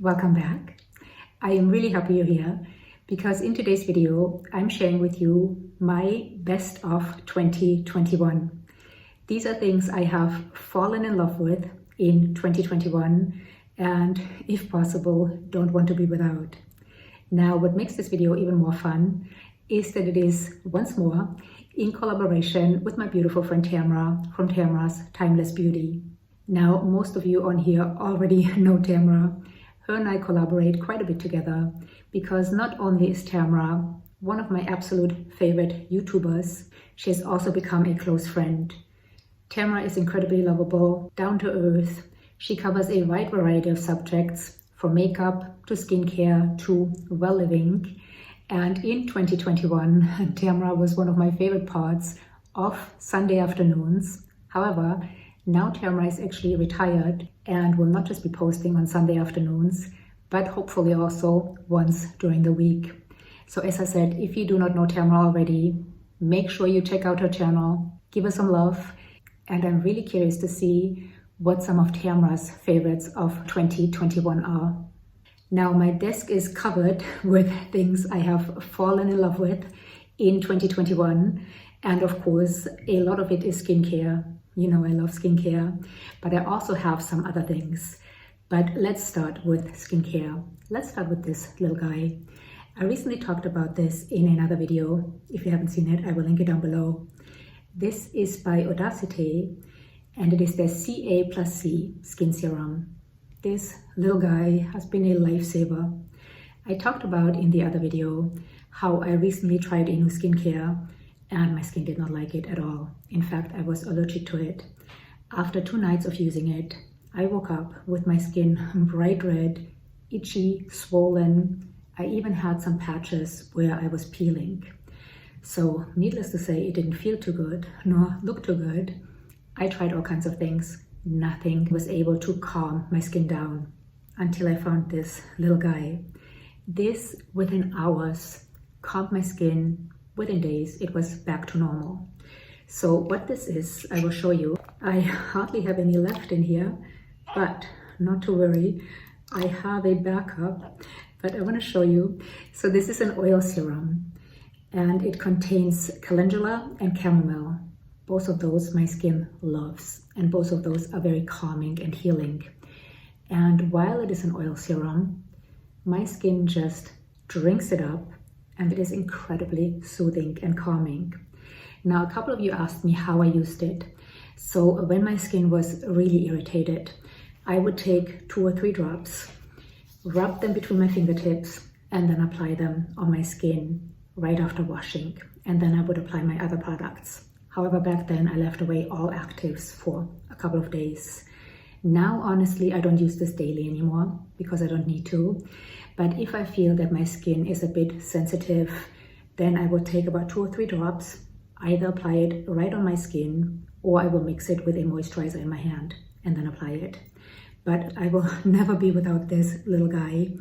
Welcome back. I am really happy you're here because in today's video, I'm sharing with you my best of 2021. These are things I have fallen in love with in 2021 and, if possible, don't want to be without. Now, what makes this video even more fun is that it is, once more, in collaboration with my beautiful friend Tamara from Tamara's Timeless Beauty. Now, most of you on here already know Tamara. Her and I collaborate quite a bit together because not only is Tamara one of my absolute favorite YouTubers, she has also become a close friend. Tamara is incredibly lovable, down to earth. She covers a wide variety of subjects, from makeup to skincare to well living. And in 2021, Tamara was one of my favorite parts of Sunday afternoons. However, now Tamara is actually retired and will not just be posting on Sunday afternoons, but hopefully also once during the week. So as I said, if you do not know Tamara already, make sure you check out her channel, give her some love, and I'm really curious to see what some of Tamara's favorites of 2021 are. Now my desk is covered with things I have fallen in love with in 2021, and of course a lot of it is skincare. You know I love skincare, but I also have some other things. But let's start with skincare. Let's start with this little guy. I recently talked about this in another video. If you haven't seen it, I will link it down below. This is by Audacity, and it is their CA+C Skin Serum. This little guy has been a lifesaver. I talked about in the other video how I recently tried a new skincare and my skin did not like it at all. In fact, I was allergic to it. After 2 nights of using it, I woke up with my skin bright red, itchy, swollen. I even had some patches where I was peeling. So needless to say, it didn't feel too good, nor look too good. I tried all kinds of things. Nothing was able to calm my skin down until I found this little guy. This, within hours, calmed my skin. Within days, it was back to normal. So what this is, I will show you. I hardly have any left in here, but not to worry. I have a backup, but I want to show you. So this is an oil serum, and it contains calendula and chamomile. Both of those my skin loves, and both of those are very calming and healing. And while it is an oil serum, my skin just drinks it up, and it is incredibly soothing and calming. Now, a couple of you asked me how I used it. So when my skin was really irritated, I would take 2 or 3 drops, rub them between my fingertips, and then apply them on my skin right after washing. And then I would apply my other products. However, back then I left away all actives for a couple of days. Now, honestly, I don't use this daily anymore because I don't need to. But if I feel that my skin is a bit sensitive, then I will take about 2 or 3 drops, either apply it right on my skin, or I will mix it with a moisturizer in my hand and then apply it. But I will never be without this little guy.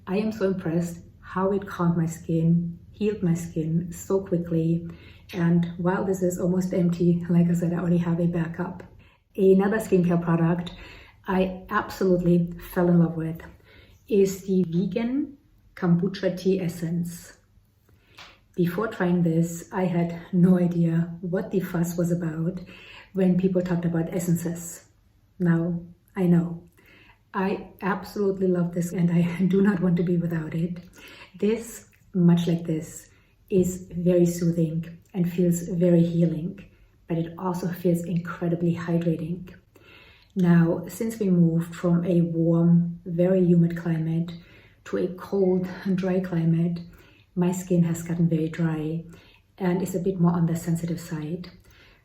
I am so impressed how it calmed my skin, healed my skin so quickly. And while this is almost empty, like I said, I already have a backup. Another skincare product I absolutely fell in love with is the vegan Kombucha Tea Essence. Before trying this, I had no idea what the fuss was about when people talked about essences. Now I know. I absolutely love this and I do not want to be without it. This, much like this, is very soothing and feels very healing, but it also feels incredibly hydrating. Now, since we moved from a warm, very humid climate to a cold, dry climate, my skin has gotten very dry and is a bit more on the sensitive side.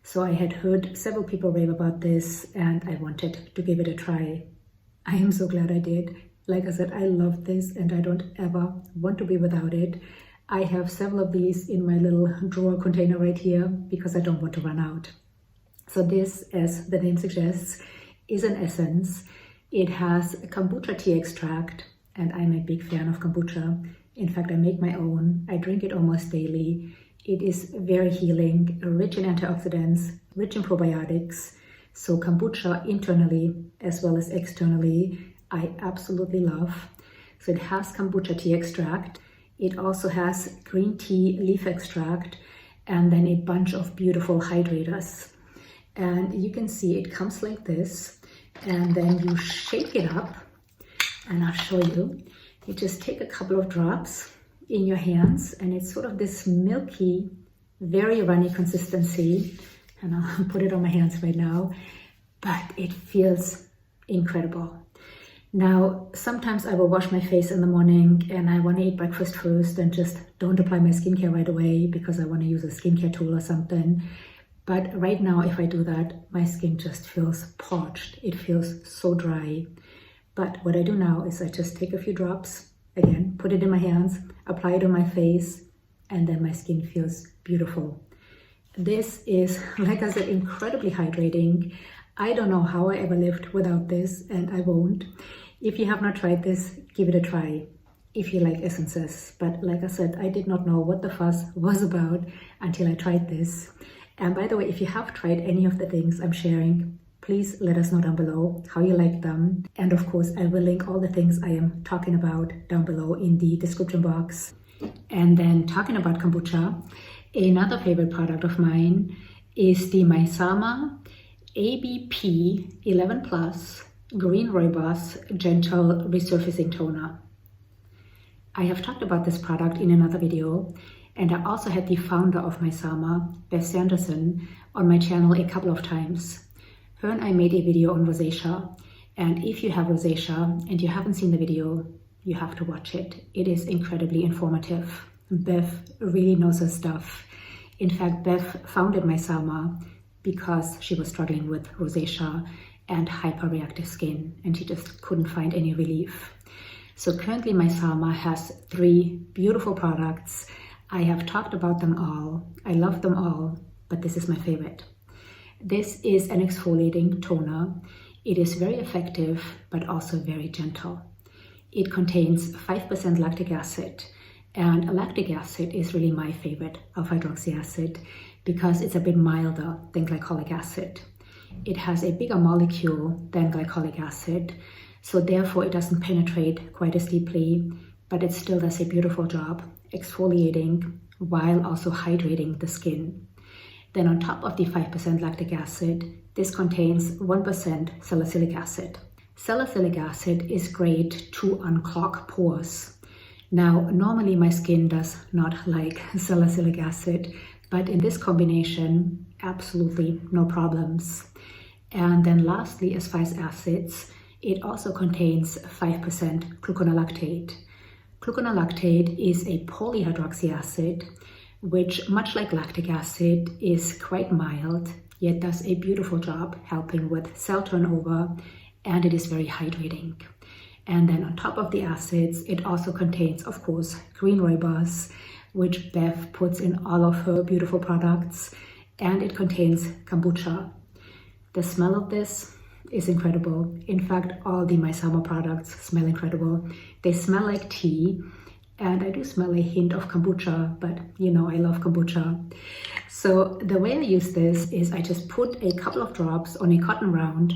So I had heard several people rave about this and I wanted to give it a try. I am so glad I did. Like I said, I love this and I don't ever want to be without it. I have several of these in my little drawer container right here because I don't want to run out. So this, as the name suggests, is an essence. It has a kombucha tea extract, and I'm a big fan of kombucha. In fact, I make my own. I drink it almost daily. It is very healing, rich in antioxidants, rich in probiotics. So kombucha internally as well as externally, I absolutely love. So it has kombucha tea extract. It also has green tea leaf extract and then a bunch of beautiful hydrators. And you can see it comes like this, and then you shake it up, and I'll show you. You just take a couple of drops in your hands, and it's sort of this milky, very runny consistency. And I'll put it on my hands right now, but it feels incredible. Now, sometimes I will wash my face in the morning and I want to eat breakfast first and just don't apply my skincare right away because I want to use a skincare tool or something. But right now, if I do that, my skin just feels parched. It feels so dry. But what I do now is I just take a few drops, again, put it in my hands, apply it on my face, and then my skin feels beautiful. This is, like I said, incredibly hydrating. I don't know how I ever lived without this, and I won't. If you have not tried this, give it a try if you like essences. But like I said, I did not know what the fuss was about until I tried this. And by the way, if you have tried any of the things I'm sharing, please let us know down below how you like them. And of course, I will link all the things I am talking about down below in the description box. And then talking about kombucha, another favorite product of mine is the Mysama ABP 11 Plus Green Rooibos Gentle Resurfacing Toner. I have talked about this product in another video, and I also had the founder of Maysama, Beth Sanderson, on my channel a couple of times. Her and I made a video on rosacea, and if you have rosacea and you haven't seen the video, you have to watch it. It is incredibly informative. Beth really knows her stuff. In fact, Beth founded Maysama because she was struggling with rosacea and hyperreactive skin, and she just couldn't find any relief. So currently Maysama has 3 beautiful products. I have talked about them all. I love them all, but this is my favorite. This is an exfoliating toner. It is very effective, but also very gentle. It contains 5% lactic acid, and lactic acid is really my favorite alpha-hydroxy acid because it's a bit milder than glycolic acid. It has a bigger molecule than glycolic acid, so therefore it doesn't penetrate quite as deeply, but it still does a beautiful job exfoliating while also hydrating the skin. Then on top of the 5% lactic acid, this contains 1% salicylic acid. Salicylic acid is great to unclog pores. Now, normally my skin does not like salicylic acid, but in this combination, absolutely no problems. And then lastly, as far as acids, it also contains 5% gluconolactate. Gluconolactate is a polyhydroxy acid, which, much like lactic acid, is quite mild, yet does a beautiful job helping with cell turnover, and it is very hydrating. And then on top of the acids, it also contains, of course, green rooibos, which Beth puts in all of her beautiful products, and it contains kombucha. The smell of this is incredible. In fact, all the Maysama products smell incredible. They smell like tea, and I do smell a hint of kombucha, but you know I love kombucha. So the way I use this is I just put a couple of drops on a cotton round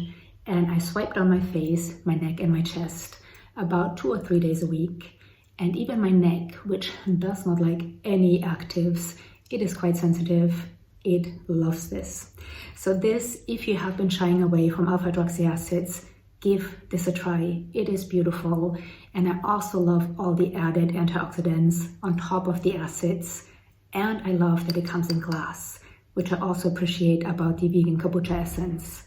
and I swipe down my face, my neck and my chest about 2 or 3 days a week. And even my neck, which does not like any actives, it is quite sensitive. It loves this. So this, if you have been shying away from alpha-hydroxy acids, give this a try. It is beautiful. And I also love all the added antioxidants on top of the acids. And I love that it comes in glass, which I also appreciate about the vegan Kombucha Essence.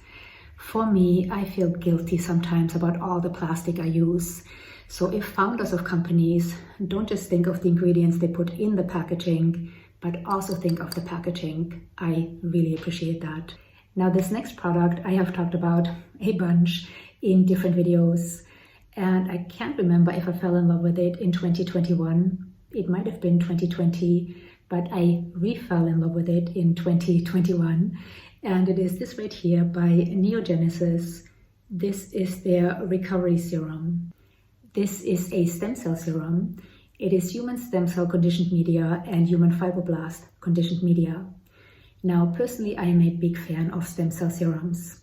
For me, I feel guilty sometimes about all the plastic I use. So if founders of companies don't just think of the ingredients they put in the packaging, but also think of the packaging, I really appreciate that. Now this next product I have talked about a bunch in different videos, and I can't remember if I fell in love with it in 2021. It might have been 2020, but I re-fell in love with it in 2021. And it is this right here by Neogenesis. This is their recovery serum. This is a stem cell serum. It is human stem cell conditioned media and human fibroblast conditioned media. Now, personally, I am a big fan of stem cell serums.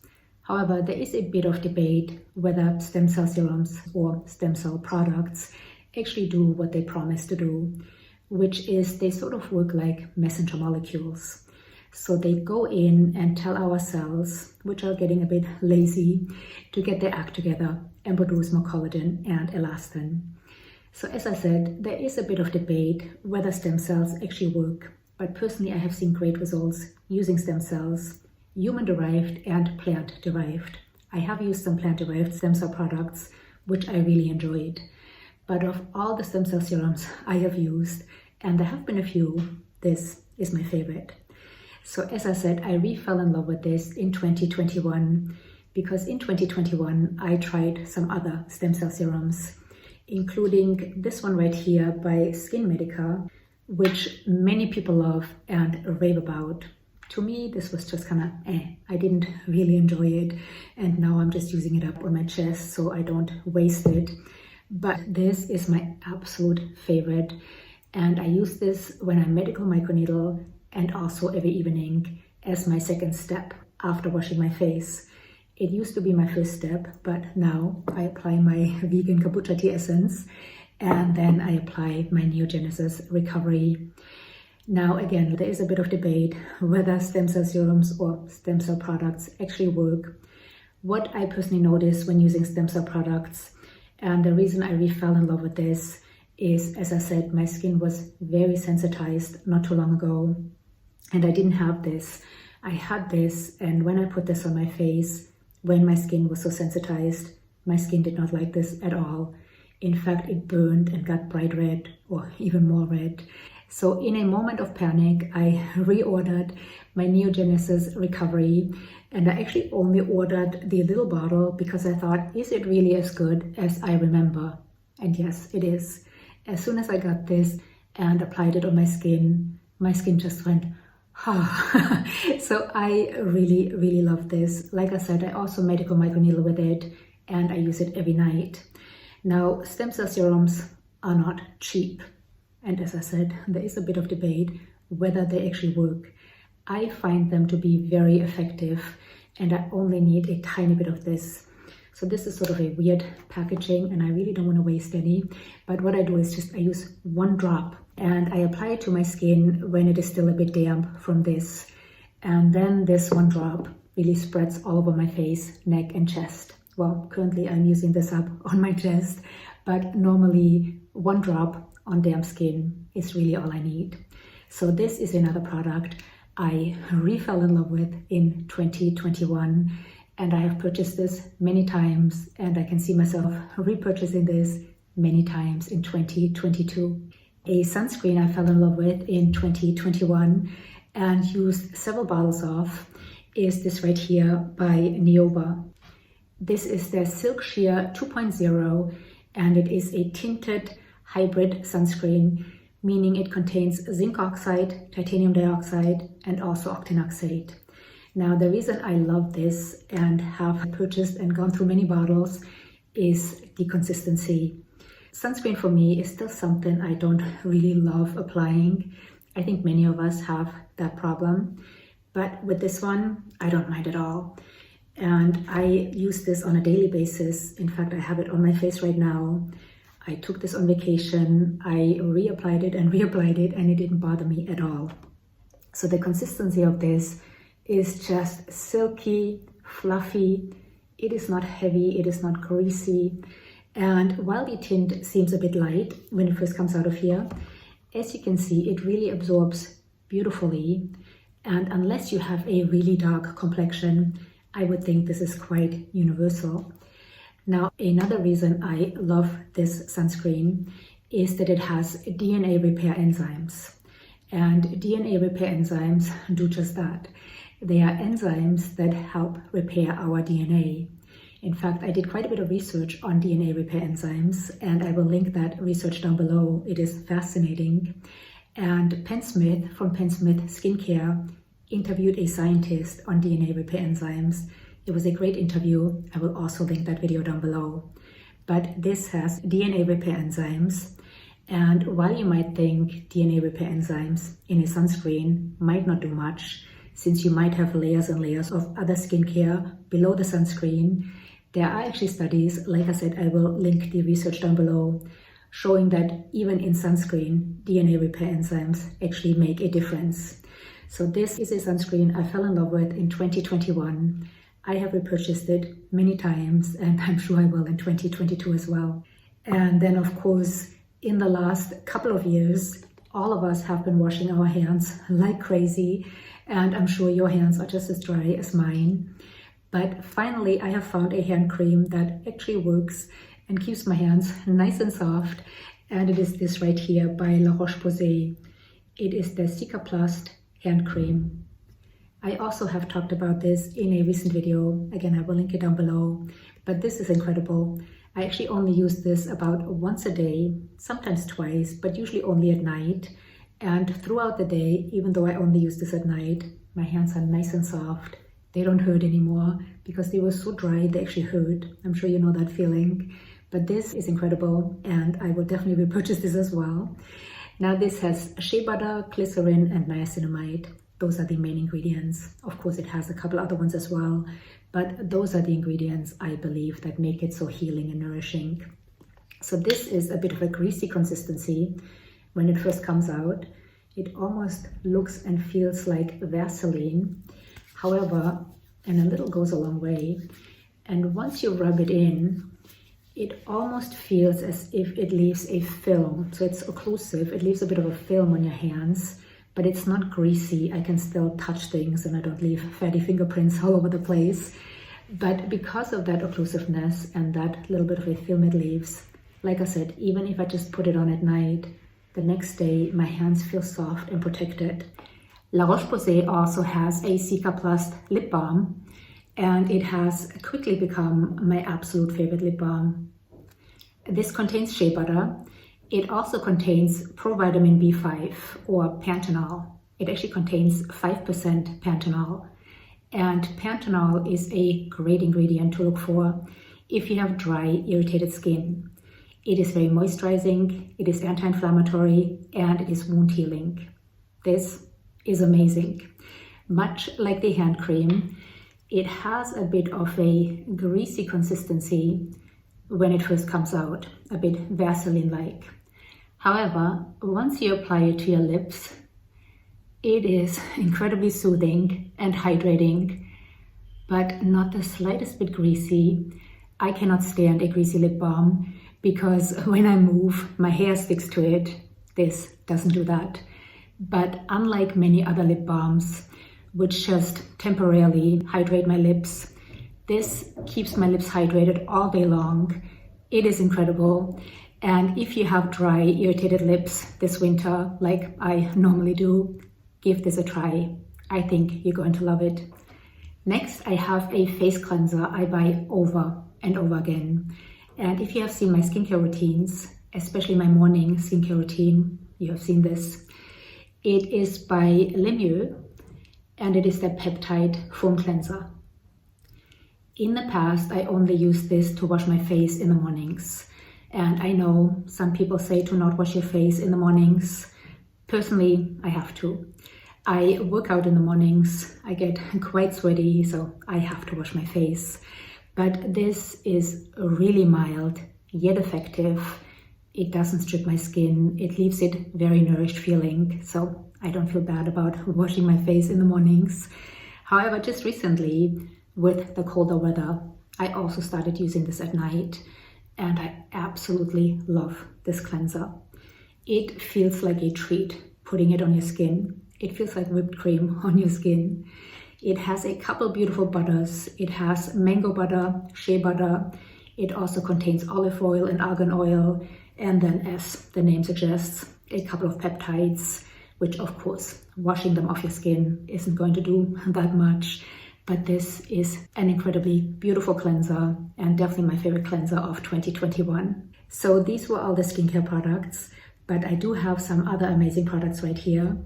However, there is a bit of debate whether stem cell serums or stem cell products actually do what they promise to do, which is they sort of work like messenger molecules. So they go in and tell our cells, which are getting a bit lazy, to get their act together and produce more collagen and elastin. So as I said, there is a bit of debate whether stem cells actually work, but personally I have seen great results using stem cells, human-derived and plant-derived. I have used some plant-derived stem cell products, which I really enjoyed. But of all the stem cell serums I have used, and there have been a few, this is my favorite. So as I said, I fell in love with this in 2021, because in 2021 I tried some other stem cell serums, including this one right here by Skin Medica, which many people love and rave about. To me, this was just kind of I didn't really enjoy it, and now I'm just using it up on my chest so I don't waste it. But this is my absolute favorite, and I use this when I medical microneedle and also every evening as my second step after washing my face. It used to be my first step, but now I apply my vegan Kombucha Tea Essence, and then I apply my Neogenesis Recovery. Now again, there is a bit of debate whether stem cell serums or stem cell products actually work. What I personally noticed when using stem cell products, and the reason I fell in love with this, is, as I said, my skin was very sensitized not too long ago, and I didn't have this. I had this, and when I put this on my face, when my skin was so sensitized, my skin did not like this at all. In fact, it burned and got bright red, or even more red. So in a moment of panic, I reordered my Neogenesis Recovery, and I actually only ordered the little bottle because I thought, is it really as good as I remember? And yes, it is. As soon as I got this and applied it on my skin just went, ah. So I really love this. Like I said, I also medical microneedle with it, and I use it every night. Now, stem cell serums are not cheap. And as I said, there is a bit of debate whether they actually work. I find them to be very effective, and I only need a tiny bit of this. So this is sort of a weird packaging, and I really don't want to waste any. But what I do is just I use one drop, and I apply it to my skin when it is still a bit damp from this. And then this one drop really spreads all over my face, neck, and chest. Well, currently I'm using this up on my chest, but normally one drop on damp skin is really all I need. So this is another product I fell in love with in 2021, and I have purchased this many times, and I can see myself repurchasing this many times in 2022. A sunscreen I fell in love with in 2021 and used several bottles of is this right here by Neova. This is their Silk Sheer 2.0, and it is a tinted hybrid sunscreen, meaning it contains zinc oxide, titanium dioxide, and also octinoxate. Now, the reason I love this and have purchased and gone through many bottles is the consistency. Sunscreen for me is still something I don't really love applying. I think many of us have that problem, but with this one, I don't mind at all. And I use this on a daily basis. In fact, I have it on my face right now. I took this on vacation, I reapplied it, and it didn't bother me at all. So the consistency of this is just silky, fluffy. It is not heavy, it is not greasy. And while the tint seems a bit light when it first comes out of here, as you can see, it really absorbs beautifully. And unless you have a really dark complexion, I would think this is quite universal. Now, another reason I love this sunscreen is that it has DNA repair enzymes. And DNA repair enzymes do just that. They are enzymes that help repair our DNA. In fact, I did quite a bit of research on DNA repair enzymes, and I will link that research down below. It is fascinating. And Penn Smith from Penn Smith Skincare interviewed a scientist on DNA repair enzymes. It was a great interview. I will also link that video down below. But this has DNA repair enzymes. And while you might think DNA repair enzymes in a sunscreen might not do much, since you might have layers and layers of other skincare below the sunscreen. There are actually studies, like I said, I will link the research down below, showing that even in sunscreen, DNA repair enzymes actually make a difference. So this is a sunscreen I fell in love with in 2021. I have repurchased it many times, and I'm sure I will in 2022 as well. And then of course, in the last couple of years, all of us have been washing our hands like crazy, and I'm sure your hands are just as dry as mine. But finally, I have found a hand cream that actually works and keeps my hands nice and soft. And it is this right here by La Roche-Posay. It is the Cicaplast hand cream. I also have talked about this in a recent video. Again, I will link it down below. But this is incredible. I actually only use this about once a day, sometimes twice, but usually only at night. And throughout the day, even though I only use this at night, my hands are nice and soft. They don't hurt anymore because they were so dry, they actually hurt. I'm sure you know that feeling. But this is incredible, and I will definitely repurchase this as well. Now this has shea butter, glycerin, and niacinamide. Those are the main ingredients. Of course, it has a couple other ones as well, but those are the ingredients I believe that make it so healing and nourishing. So this is a bit of a greasy consistency. When it first comes out, it almost looks and feels like Vaseline. However, and a little goes a long way. And once you rub it in, it almost feels as if it leaves a film. So it's occlusive, it leaves a bit of a film on your hands, but it's not greasy. I can still touch things and I don't leave fatty fingerprints all over the place. But because of that occlusiveness and that little bit of a film it leaves, like I said, even if I just put it on at night, the next day my hands feel soft and protected. La Roche-Posay also has a Cicaplast lip balm, and it has quickly become my absolute favorite lip balm. This contains shea butter. It also contains provitamin B5 or panthenol. It actually contains 5% panthenol. And panthenol is a great ingredient to look for if you have dry, irritated skin. It is very moisturizing, it is anti-inflammatory, and it is wound healing. This is amazing. Much like the hand cream, it has a bit of a greasy consistency when it first comes out, a bit Vaseline-like. However, once you apply it to your lips, it is incredibly soothing and hydrating, but not the slightest bit greasy. I cannot stand a greasy lip balm because when I move, my hair sticks to it. This doesn't do that. But unlike many other lip balms, which just temporarily hydrate my lips, this keeps my lips hydrated all day long. It is incredible. And if you have dry, irritated lips this winter, like I normally do, give this a try. I think you're going to love it. Next, I have a face cleanser I buy over and over again. And if you have seen my skincare routines, especially my morning skincare routine, you have seen this. It is by LeMieux, and it is the Peptide Foam Cleanser. In the past, I only used this to wash my face in the mornings. And I know some people say to not wash your face in the mornings. Personally, I have to. I work out in the mornings, I get quite sweaty, so I have to wash my face. But this is really mild, yet effective. It doesn't strip my skin, it leaves it very nourished feeling, so I don't feel bad about washing my face in the mornings. However, just recently, with the colder weather, I also started using this at night, and I absolutely love this cleanser. It feels like a treat putting it on your skin. It feels like whipped cream on your skin. It has a couple beautiful butters. It has mango butter, shea butter. It also contains olive oil and argan oil. And then, as the name suggests, a couple of peptides, which of course, washing them off your skin isn't going to do that much. But this is an incredibly beautiful cleanser and definitely my favorite cleanser of 2021. So these were all the skincare products, but I do have some other amazing products right here.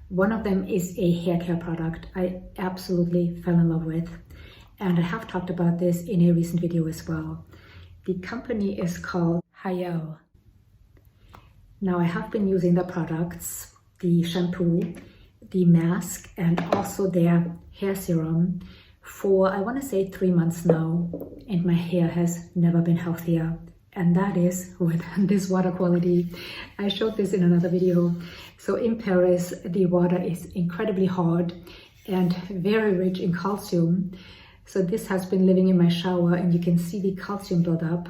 One of them is a hair care product I absolutely fell in love with, and I have talked about this in a recent video as well. The company is called HAIELLE. Now I have been using the products, the shampoo, the mask and also their hair serum for, I want to say 3 months now, and my hair has never been healthier. And that is with this water quality. I showed this in another video. So in Paris, the water is incredibly hard and very rich in calcium. So this has been living in my shower, and you can see the calcium buildup.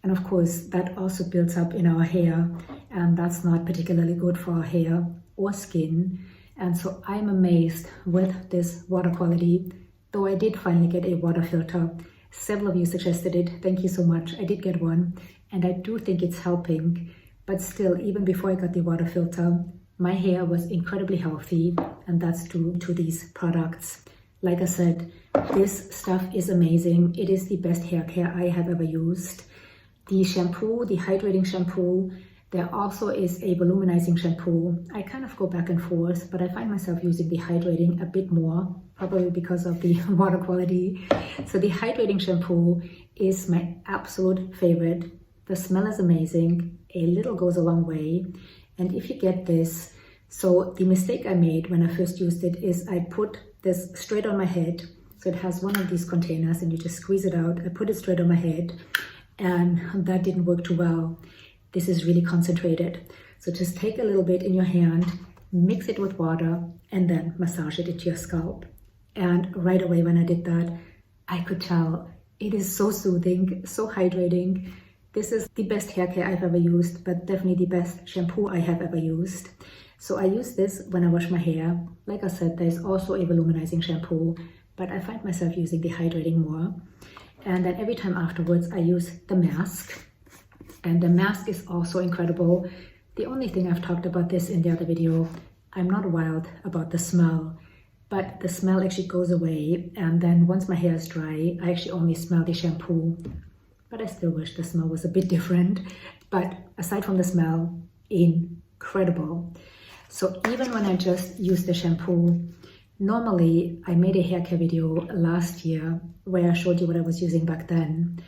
And of course, that also builds up in our hair, and that's not particularly good for our hair or skin. And so I'm amazed with this water quality, though I did finally get a water filter. Several of you suggested it. Thank you so much. I did get one, and I do think it's helping. But still, even before I got the water filter, my hair was incredibly healthy, and that's due to these products. Like I said, this stuff is amazing. It is the best hair care I have ever used. The shampoo, the hydrating shampoo, there also is a volumizing shampoo. I kind of go back and forth, but I find myself using the hydrating a bit more, probably because of the water quality. So the hydrating shampoo is my absolute favorite. The smell is amazing. A little goes a long way. And if you get this, so the mistake I made when I first used it is I put this straight on my head. So it has one of these containers and you just squeeze it out. I put it straight on my head, and that didn't work too well. This is really concentrated. So just take a little bit in your hand, mix it with water, and then massage it into your scalp. And right away when I did that, I could tell it is so soothing, so hydrating. This is the best hair care I've ever used, but definitely the best shampoo I have ever used. So I use this when I wash my hair. Like I said, there's also a volumizing shampoo, but I find myself using the hydrating more. And then every time afterwards, I use the mask. And the mask is also incredible. The only thing I've talked about this in the other video, I'm not wild about the smell, but the smell actually goes away. And then once my hair is dry, I actually only smell the shampoo. But I still wish the smell was a bit different. But aside from the smell, incredible. So even when I just use the shampoo, normally I made a hair care video last year where I showed you what I was using back then.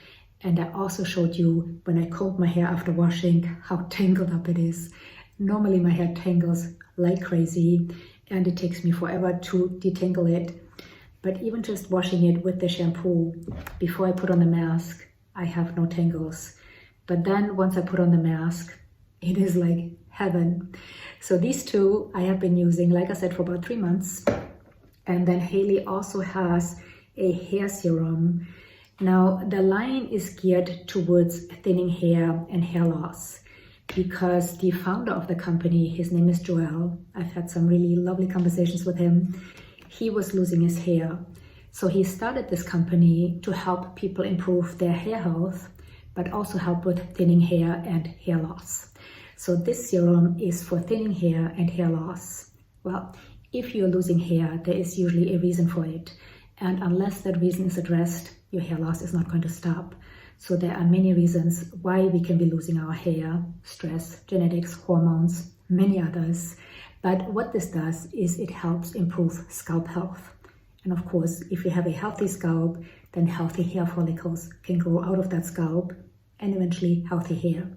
And I also showed you when I combed my hair after washing how tangled up it is. Normally my hair tangles like crazy and it takes me forever to detangle it. But even just washing it with the shampoo before I put on the mask, I have no tangles. But then once I put on the mask, it is like heaven. So these two I have been using, like I said, for about 3 months. And then HAIELLE also has a hair serum. Now, the line is geared towards thinning hair and hair loss because the founder of the company, his name is Joel. I've had some really lovely conversations with him. He was losing his hair. So he started this company to help people improve their hair health, but also help with thinning hair and hair loss. So this serum is for thinning hair and hair loss. Well, if you're losing hair, there is usually a reason for it. And unless that reason is addressed, your hair loss is not going to stop. So there are many reasons why we can be losing our hair: stress, genetics, hormones, many others. But what this does is it helps improve scalp health. And of course, if you have a healthy scalp, then healthy hair follicles can grow out of that scalp and eventually healthy hair.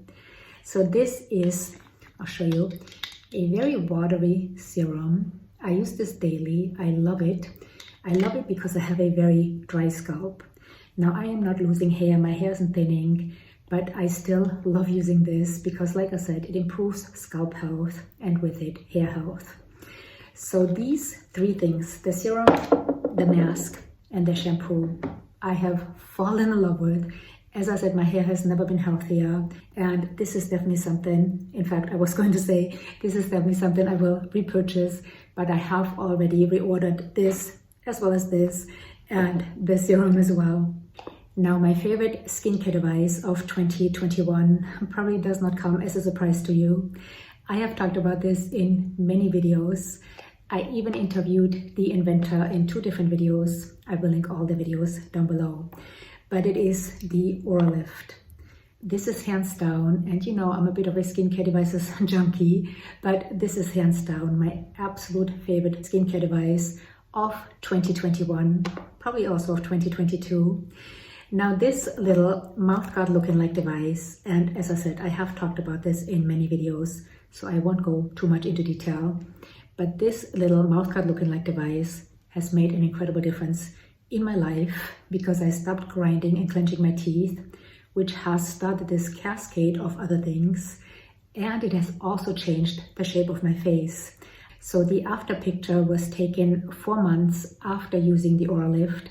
So this is, I'll show you, a very watery serum. I use this daily. I love it. I love it because I have a very dry scalp. Now I am not losing hair, my hair isn't thinning, but I still love using this because, like I said, it improves scalp health and with it, hair health. So these 3 things, the serum, the mask, and the shampoo, I have fallen in love with. As I said, my hair has never been healthier, and this is definitely something, in fact, I was going to say, this is definitely something I will repurchase, but I have already reordered this as well as this, and the serum as well. Now, my favorite skincare device of 2021 probably does not come as a surprise to you. I have talked about this in many videos. I even interviewed the inventor in 2 different videos. I will link all the videos down below. But it is the Oralift. This is hands down, and you know I'm a bit of a skincare devices junkie, but this is hands down my absolute favorite skincare device of 2021, probably also of 2022. Now this little mouthguard looking like device, and as I said, I have talked about this in many videos, so I won't go too much into detail, but this little mouthguard looking like device has made an incredible difference in my life because I stopped grinding and clenching my teeth, which has started this cascade of other things, and it has also changed the shape of my face. So the after picture was taken 4 months after using the Oralift.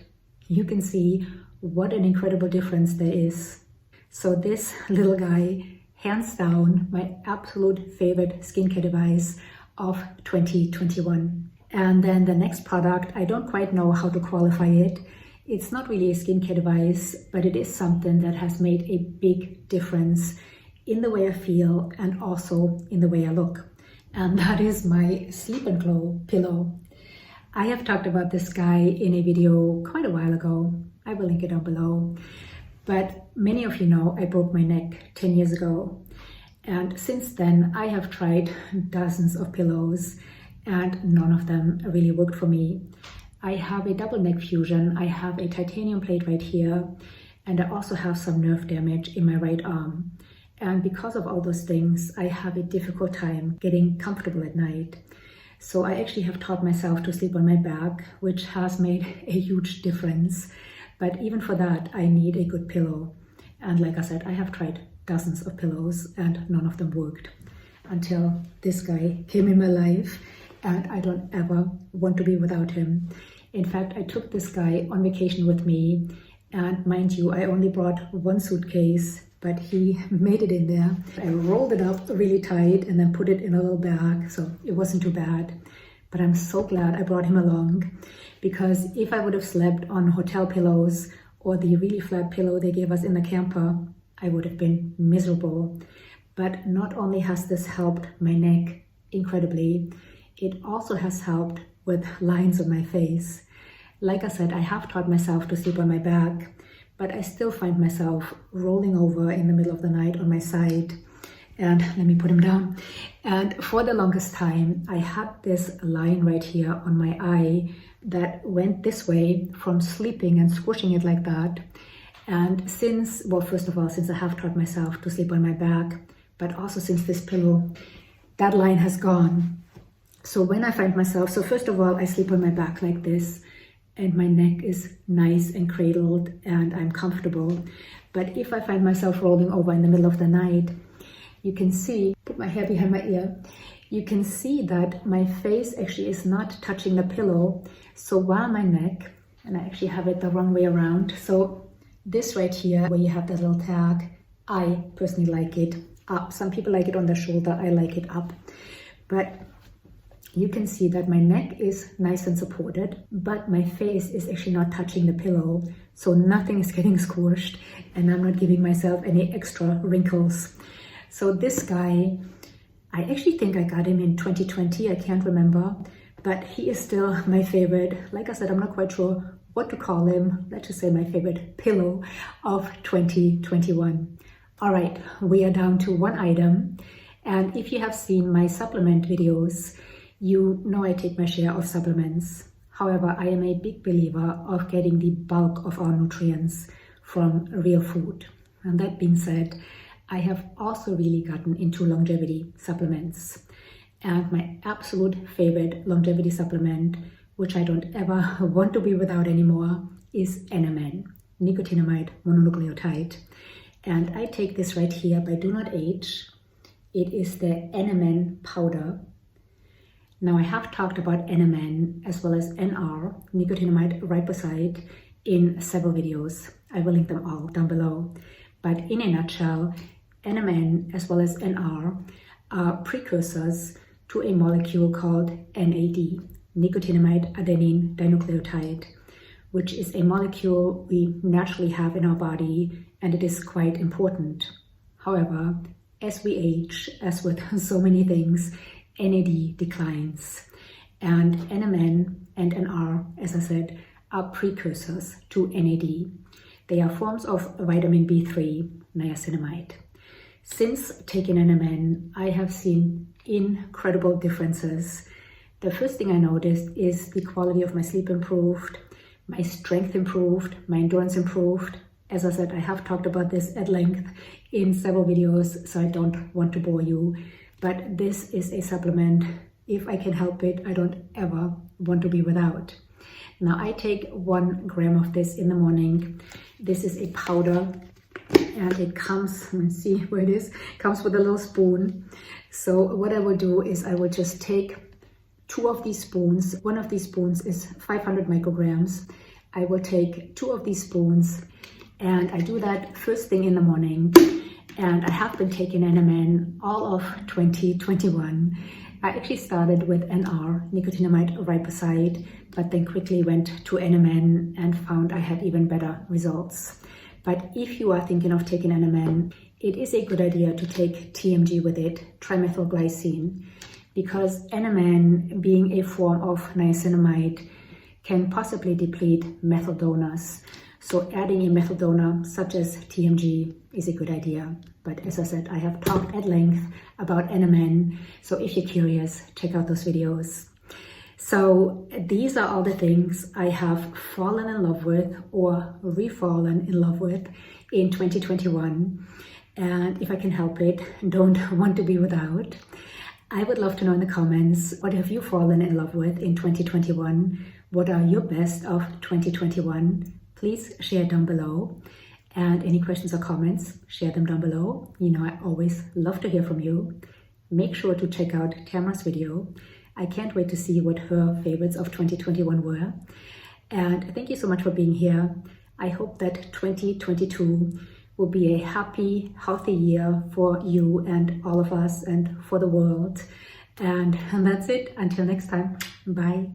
You can see what an incredible difference there is. So this little guy, hands down, my absolute favorite skincare device of 2021. And then the next product, I don't quite know how to qualify it. It's not really a skincare device, but it is something that has made a big difference in the way I feel and also in the way I look. And that is my Sleep and Glow pillow. I have talked about this guy in a video quite a while ago. I will link it down below. But many of you know I broke my neck 10 years ago. And since then, I have tried dozens of pillows and none of them really worked for me. I have a double neck fusion. I have a titanium plate right here. And I also have some nerve damage in my right arm. And because of all those things, I have a difficult time getting comfortable at night. So I actually have taught myself to sleep on my back, which has made a huge difference. But even for that, I need a good pillow. And like I said, I have tried dozens of pillows and none of them worked until this guy came in my life, and I don't ever want to be without him. In fact, I took this guy on vacation with me, and mind you, I only brought one suitcase, but he made it in there. I rolled it up really tight and then put it in a little bag, so it wasn't too bad. But I'm so glad I brought him along, because if I would have slept on hotel pillows or the really flat pillow they gave us in the camper, I would have been miserable. But not only has this helped my neck incredibly, it also has helped with lines on my face. Like I said, I have taught myself to sleep on my back, but I still find myself rolling over in the middle of the night on my side. And let me put him down. And for the longest time, I had this line right here on my eye that went this way from sleeping and squishing it like that. And since, well, first of all, since I have taught myself to sleep on my back, but also since this pillow, that line has gone. So when I find myself, so first of all, I sleep on my back like this, and my neck is nice and cradled and I'm comfortable. But if I find myself rolling over in the middle of the night, you can see, put my hair behind my ear, you can see that my face actually is not touching the pillow. So while my neck, and I actually have it the wrong way around. So this right here, where you have that little tag, I personally like it up. Some people like it on the shoulder, I like it up. But you can see that my neck is nice and supported, but my face is actually not touching the pillow. So nothing is getting squished and I'm not giving myself any extra wrinkles. So this guy, I actually think I got him in 2020, I can't remember, but he is still my favorite. Like I said, I'm not quite sure what to call him. Let's just say my favorite pillow of 2021. All right, we are down to one item. And if you have seen my supplement videos, you know I take my share of supplements. However, I am a big believer of getting the bulk of our nutrients from real food. And that being said, I have also really gotten into longevity supplements. And my absolute favorite longevity supplement, which I don't ever want to be without anymore, is NMN, nicotinamide mononucleotide. And I take this right here by DoNotAge. It is the NMN powder. Now I have talked about NMN as well as NR, nicotinamide riboside, in several videos. I will link them all down below. But in a nutshell, NMN as well as NR are precursors to a molecule called NAD, nicotinamide adenine dinucleotide, which is a molecule we naturally have in our body, and it is quite important. However, as we age, as with so many things, NAD declines, and NMN and NR, as I said, are precursors to NAD. They are forms of vitamin B3, niacinamide. Since taking NMN, I have seen incredible differences. The first thing I noticed is the quality of my sleep improved, my strength improved, my endurance improved. As I said, I have talked about this at length in several videos, so I don't want to bore you. But this is a supplement If I can help it, I don't ever want to be without. Now I take 1 gram of this in the morning. This is a powder and it comes, let's see where it is, comes with a little spoon. So what I will do is I will just take 2 of these spoons. One of these spoons is 500 micrograms. I will take 2 of these spoons and I do that first thing in the morning. And I have been taking NMN all of 2021. I actually started with NR, nicotinamide riboside, but then quickly went to NMN and found I had even better results. But if you are thinking of taking NMN, it is a good idea to take TMG with it, trimethylglycine, because NMN, being a form of niacinamide, can possibly deplete methyl donors. So adding a methyl donor such as TMG is a good idea. But as I said, I have talked at length about NMN. So if you're curious, check out those videos. So these are all the things I have fallen in love with or re-fallen in love with in 2021. And if I can help it, don't want to be without. I would love to know in the comments, what have you fallen in love with in 2021? What are your best of 2021? Please share down below. And any questions or comments, share them down below. You know, I always love to hear from you. Make sure to check out Tamara's video. I can't wait to see what her favorites of 2021 were. And thank you so much for being here. I hope that 2022 will be a happy, healthy year for you and all of us and for the world. And that's it. Until next time. Bye.